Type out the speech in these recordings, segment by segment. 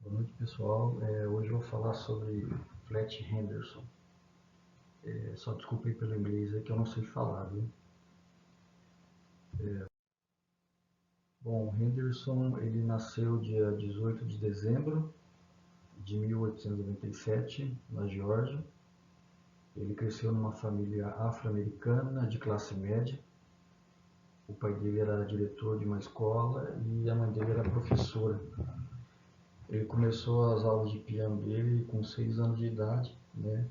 Boa noite, pessoal. Hoje eu vou falar sobre Fletch Henderson. Só desculpe aí pelo inglês aí que eu não sei falar, viu? Bom, Henderson, ele nasceu dia 18 de dezembro de 1897, na Geórgia. Ele cresceu numa família afro-americana de classe média. O pai dele era diretor de uma escola e a mãe dele era professora. Ele começou as aulas de piano dele com 6 anos de idade, né?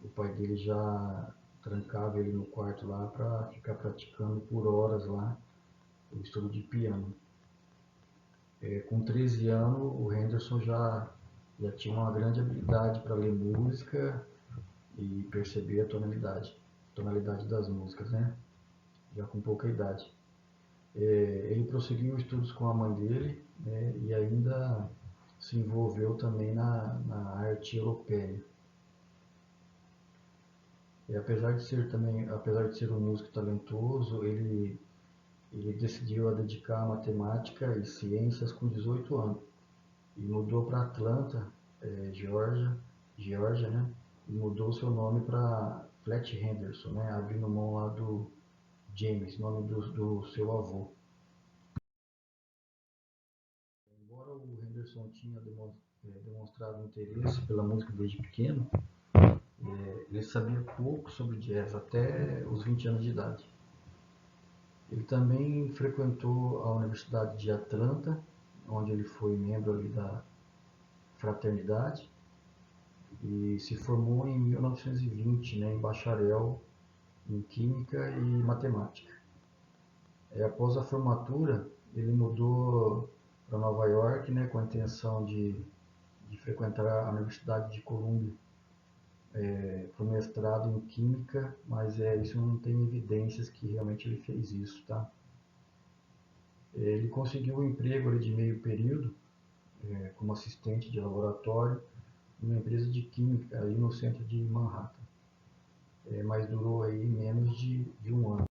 O pai dele já trancava ele no quarto lá para ficar praticando por horas lá o estudo de piano. Com 13 anos, o Henderson já tinha uma grande habilidade para ler música e perceber a tonalidade das músicas, né? Já com pouca idade. Ele prosseguiu estudos com a mãe dele, né? E ainda se envolveu também na arte europeia. Apesar de ser um músico talentoso, ele decidiu a dedicar a matemática e ciências com 18 anos e mudou para Atlanta, Geórgia, né? E mudou seu nome para Fletch Henderson, né? Abrindo mão lá do James, nome do seu avô. Embora o Henderson tinha demonstrado interesse pela música desde pequeno, ele sabia pouco sobre jazz até os 20 anos de idade. Ele também frequentou a Universidade de Atlanta, onde ele foi membro ali da fraternidade e se formou em 1920, né, em bacharel em Química e Matemática. Após a formatura, ele mudou para Nova York, né, com a intenção de frequentar a Universidade de Columbia para o mestrado em Química, mas isso não tem evidências que realmente ele fez isso, tá? Ele conseguiu um emprego ali de meio período como assistente de laboratório numa empresa de química ali no centro de Manhattan, mas durou aí menos de um ano.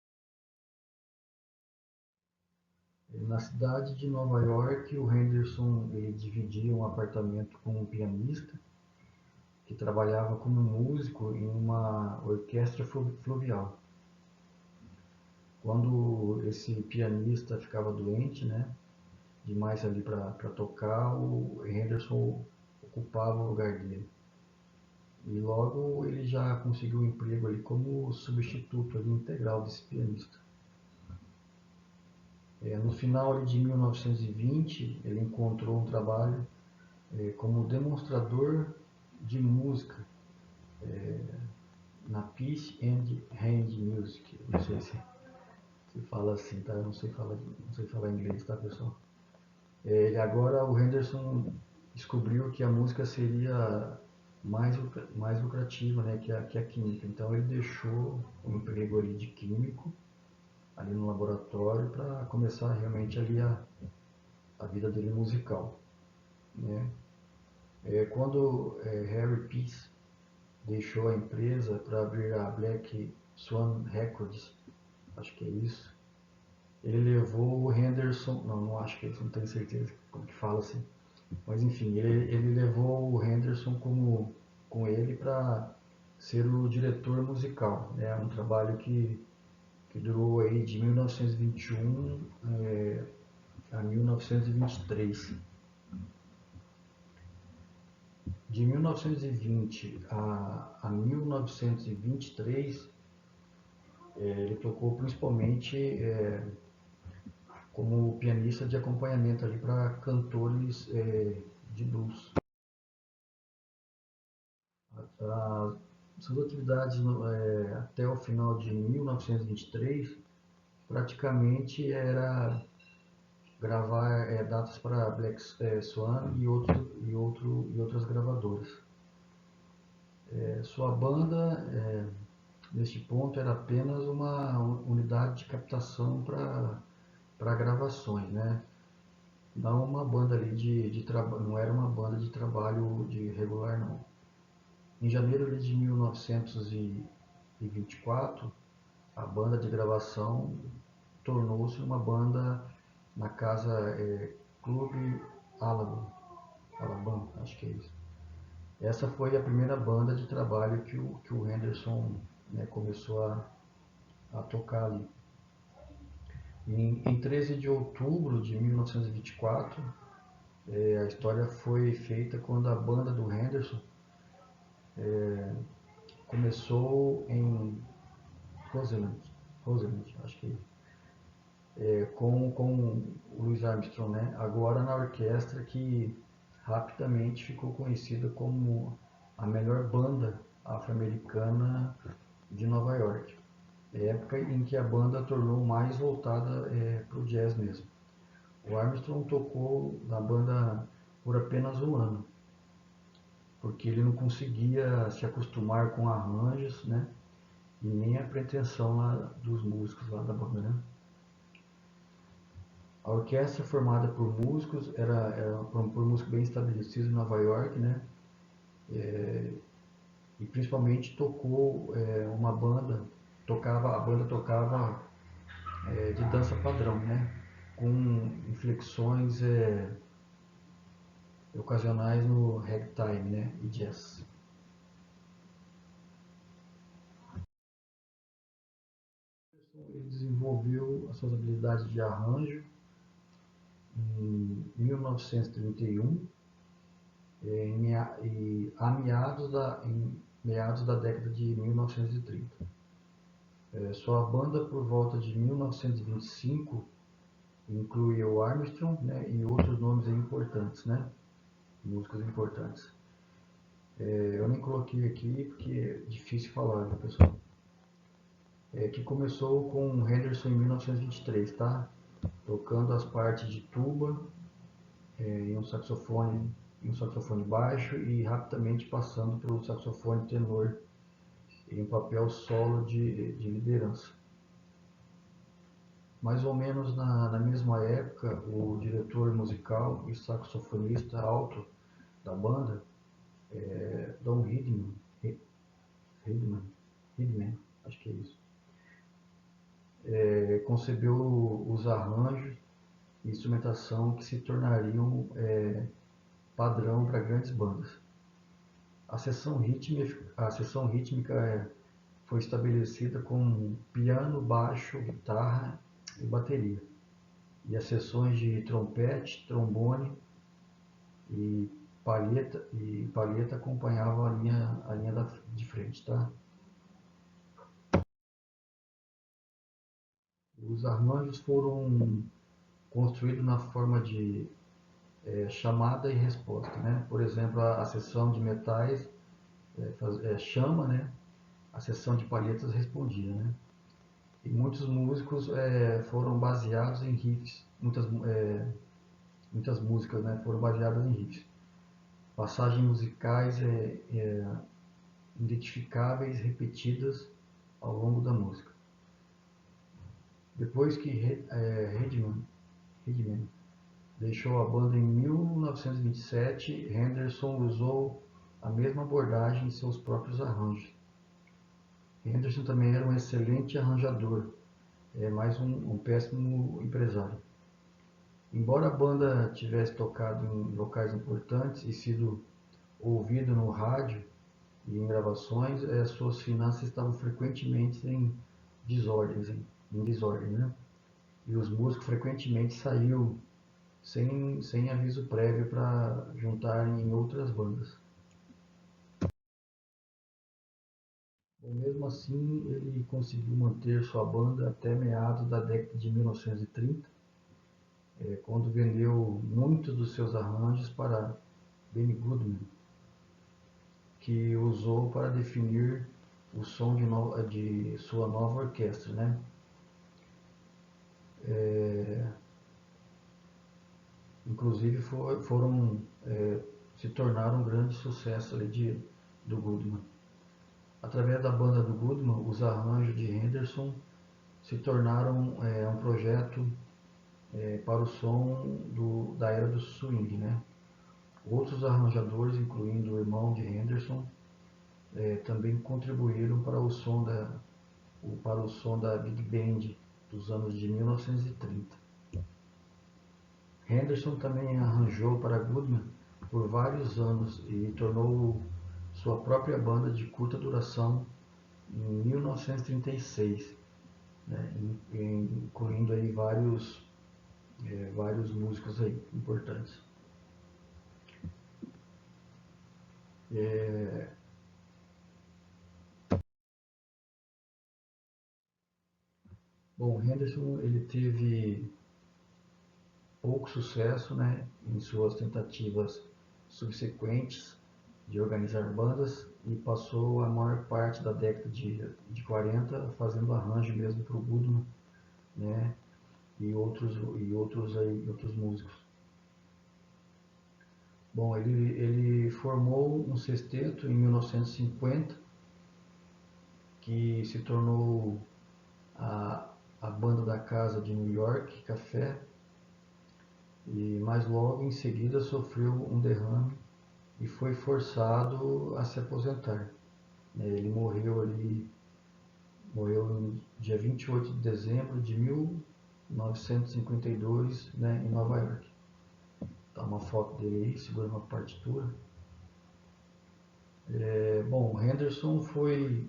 Na cidade de Nova York, o Henderson ele dividia um apartamento com um pianista que trabalhava como músico em uma orquestra fluvial. Quando esse pianista ficava doente, né, demais ali para tocar, o Henderson ocupava o lugar dele. E logo ele já conseguiu um emprego ali como substituto ali integral desse pianista. No final ali de 1920, ele encontrou um trabalho como demonstrador de música na Peace and Hand Music. Não sei se fala assim, tá? Eu não sei falar inglês, tá, pessoal? Agora o Henderson descobriu que a música seria mais lucrativa, né, que a química. Então ele deixou o emprego ali de químico ali no laboratório para começar realmente ali a vida dele musical, né? Quando Harry Peace deixou a empresa para abrir a Black Swan Records, acho que é isso, ele levou o Henderson, não acho que é isso, não tenho certeza como que fala assim, mas enfim, ele levou o Henderson com ele para ser o diretor musical, né? Um trabalho que durou aí de 1921 a 1923. De 1920 a 1923, ele tocou principalmente como pianista de acompanhamento ali para cantores de blues. Suas atividades até o final de 1923 praticamente era gravar datas para Black Swan e outras gravadoras. Sua banda, neste ponto, era apenas uma unidade de captação para gravações, né? Não uma banda ali de trabalho, não era uma banda de trabalho de regular, não. Em janeiro de 1924, a banda de gravação tornou-se uma banda na casa Clube Alamo. Alabama, acho que é isso. Essa foi a primeira banda de trabalho que o Henderson, né, começou a tocar ali. Em 13 de outubro de 1924, a história foi feita quando a banda do Henderson começou em Roseland, Roseland, acho que com o Louis Armstrong, né? Agora na orquestra que rapidamente ficou conhecida como a melhor banda afro-americana de Nova York. Época em que a banda tornou mais voltada para o jazz mesmo. O Armstrong tocou na banda por apenas um ano, porque ele não conseguia se acostumar com arranjos, né? E nem a pretensão lá dos músicos lá da banda, né? A orquestra formada por músicos era por músicos bem estabelecidos em Nova York, né? E principalmente tocou uma banda, a banda tocava de dança padrão, né? Com inflexões ocasionais no ragtime, né? E jazz. Ele desenvolveu as suas habilidades de arranjo em 1931 em meados da década de 1930. Sua banda, por volta de 1925, incluía o Armstrong, né, e outros nomes importantes, né, músicos importantes. Eu nem coloquei aqui porque é difícil falar, né, pessoal? Que começou com Henderson em 1923, tá? Tocando as partes de tuba e um saxofone baixo e rapidamente passando para o saxofone tenor em um papel solo de liderança. Mais ou menos na mesma época, o diretor musical e saxofonista alto da banda, Don Hidman, Hidman, acho que é isso, concebeu os arranjos e instrumentação que se tornariam padrão para grandes bandas. A seção rítmica foi estabelecida com piano, baixo, guitarra e bateria. E as seções de trompete, trombone e palheta acompanhavam a linha de frente, tá? Os arranjos foram construídos na forma de chamada e resposta, né? Por exemplo, a seção de metais chama, né? A seção de palhetas respondia, né? E muitos músicos foram baseados em riffs, muitas músicas, né? Foram baseadas em riffs. Passagens musicais identificáveis repetidas ao longo da música. Depois que Redman deixou a banda em 1927, Henderson usou a mesma abordagem em seus próprios arranjos. Henderson também era um excelente arranjador, mas um péssimo empresário. Embora a banda tivesse tocado em locais importantes e sido ouvido no rádio e em gravações, suas finanças estavam frequentemente em desordem, né? E os músicos frequentemente saíam sem aviso prévio para juntarem em outras bandas. Bom, mesmo assim, ele conseguiu manter sua banda até meados da década de 1930, quando vendeu muitos dos seus arranjos para Benny Goodman, que usou para definir o som de sua nova orquestra, né? Inclusive se tornaram um grande sucesso ali do Goodman. Através da banda do Goodman, os arranjos de Henderson se tornaram um projeto para o som da era do swing, né? Outros arranjadores, incluindo o irmão de Henderson, também contribuíram para o som da Big Band dos anos de 1930. Henderson também arranjou para Goodman por vários anos e tornou sua própria banda de curta duração em 1936, né, incluindo aí vários músicos aí importantes. Bom, Henderson ele teve pouco sucesso, né, em suas tentativas subsequentes de organizar bandas e passou a maior parte da década de 40 fazendo arranjo mesmo para o Goodman, né, outros músicos. Bom, ele formou um sexteto em 1950 que se tornou a banda da casa de New York, Café, e mais logo em seguida sofreu um derrame e foi forçado a se aposentar. Ele morreu no dia 28 de dezembro de 1952, né, em Nova York. Tá uma foto dele aí, segurando uma partitura. Bom, Henderson foi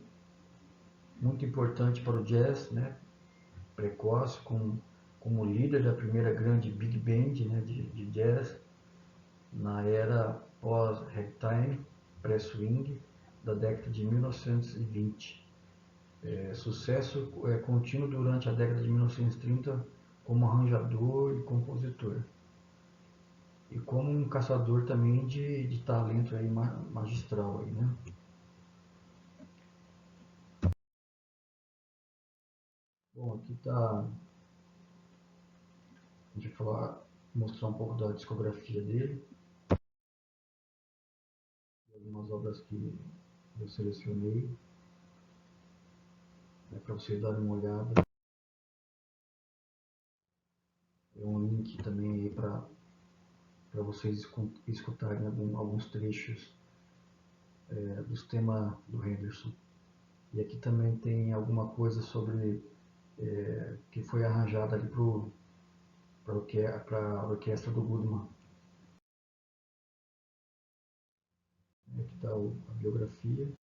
muito importante para o jazz, né, precoce, como líder da primeira grande big band, né, de jazz, na era pós-ragtime, pré-swing, da década de 1920. Sucesso contínuo durante a década de 1930 como arranjador e compositor. E como um caçador também de talento aí magistral. Aí, né? Bom, aqui está a gente vai mostrar um pouco da discografia dele, algumas obras que eu selecionei, né, para vocês darem uma olhada. É um link também para vocês escutarem alguns trechos dos temas do Henderson. E aqui também tem alguma coisa sobre que foi arranjada ali para a orquestra do Goodman. Aqui está a biografia.